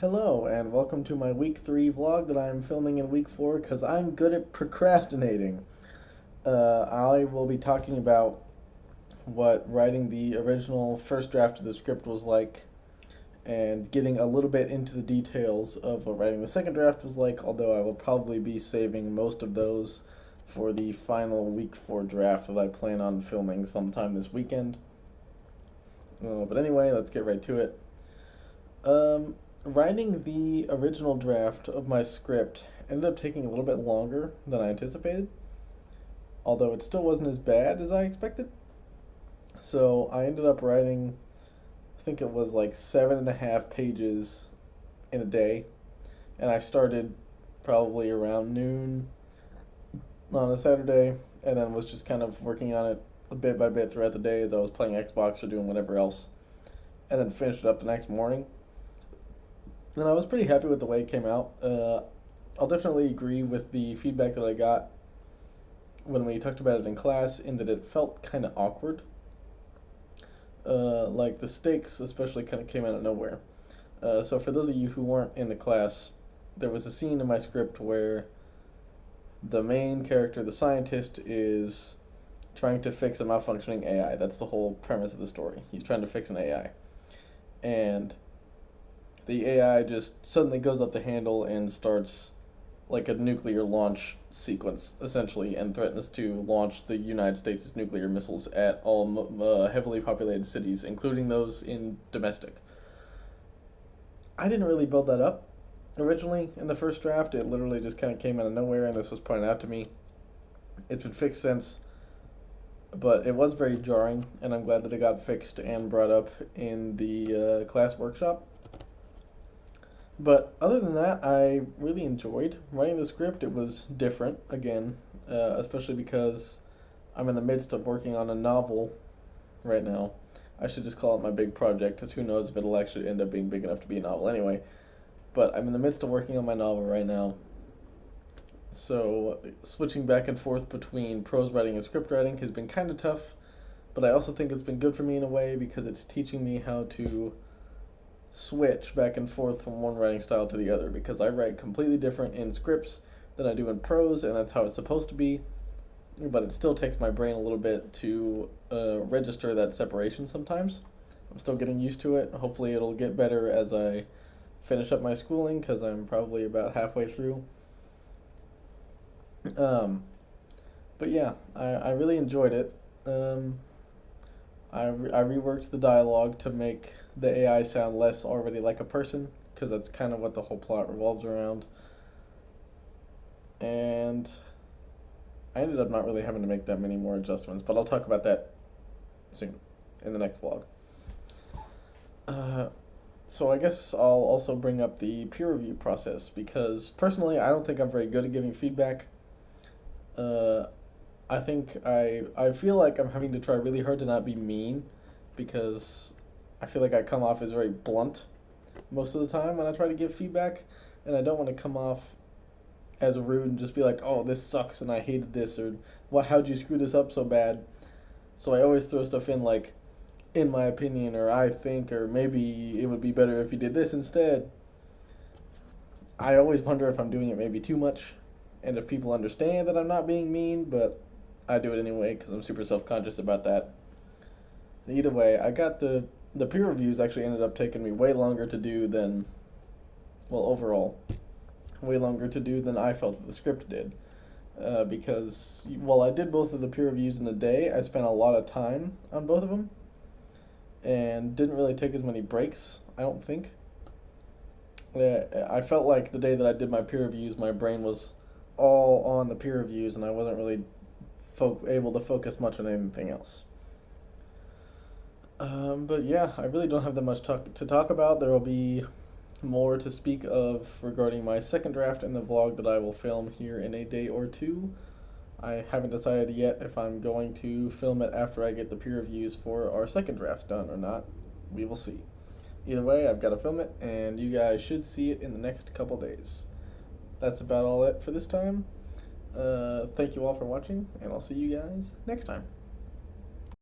Hello, and welcome to my week 3 vlog that I'm filming in week 4 because I'm good at procrastinating. I will be talking about what writing the original first draft of the script was like and getting a little bit into the details of what writing the second draft was like, although I will probably be saving most of those for the final week 4 draft that I plan on filming sometime this weekend. But anyway, let's get right to it. Um, Writing the original draft of my script ended up taking a little bit longer than I anticipated, although it still wasn't as bad as I expected. So I ended up writing, I think it was like 7.5 pages in a day, and I started probably around noon on a Saturday, and then was just kind of working on it bit by bit throughout the day as I was playing Xbox or doing whatever else, and then finished it up the next morning. And I was pretty happy with the way it came out. I'll definitely agree with the feedback that I got when we talked about it in class, in that it felt kind of awkward. Like the stakes, especially, kind of came out of nowhere. So, for those of you who weren't in the class, there was a scene in my script where the main character, the scientist, is trying to fix a malfunctioning AI. That's the whole premise of the story. He's trying to fix an AI. And the AI just suddenly goes up the handle and starts like a nuclear launch sequence, essentially, and threatens to launch the United States' nuclear missiles at all heavily populated cities, including those in domestic. I didn't really build that up originally in the first draft. It literally just kind of came out of nowhere, and this was pointed out to me. It's been fixed since, but it was very jarring, and I'm glad that it got fixed and brought up in the class workshop. But other than that, I really enjoyed writing the script. It was different, again, especially because I'm in the midst of working on a novel right now. I should just call it my big project, because who knows if it'll actually end up being big enough to be a novel anyway. But I'm in the midst of working on my novel right now. So switching back and forth between prose writing and script writing has been kind of tough, but I also think it's been good for me in a way because it's teaching me how to switch back and forth from one writing style to the other, because I write completely different in scripts than I do in prose, and that's how it's supposed to be. But it still takes my brain a little bit to register that separation sometimes. I'm still getting used to it. Hopefully, it'll get better as I finish up my schooling, because I'm probably about halfway through. Um, but yeah, I really enjoyed it. I reworked the dialogue to make the AI sound less already like a person, because that's kind of what the whole plot revolves around. And I ended up not really having to make that many more adjustments, but I'll talk about that soon in the next vlog. Uh, so I guess I'll also bring up the peer review process, because personally I don't think I'm very good at giving feedback. Uh, I feel like I'm having to try really hard to not be mean, because I feel like I come off as very blunt most of the time when I try to give feedback, and I don't want to come off as rude and just be like, "Oh, this sucks and I hated this," or "What? How'd you screw this up so bad?" So I always throw stuff in like, "In my opinion," or "I think," or "Maybe it would be better if you did this instead." I always wonder if I'm doing it maybe too much, and if people understand that I'm not being mean, but I do it anyway because I'm super self conscious about that. Either way, I got the peer reviews actually ended up taking me way longer to do than, well, overall, way longer to do than I felt that the script did. Because while I did both of the peer reviews in a day, I spent a lot of time on both of them and didn't really take as many breaks, I don't think. I felt like the day that I did my peer reviews, my brain was all on the peer reviews, and I wasn't really able to focus much on anything else. But yeah, I really don't have that much to talk about. There will be more to speak of regarding my second draft in the vlog that I will film here in a day or two. I haven't decided yet if I'm going to film it after I get the peer reviews for our second drafts done or not. We will see. Either way, I've got to film it, and you guys should see it in the next couple days. That's about all it for this time. Thank you all for watching, and I'll see you guys next time.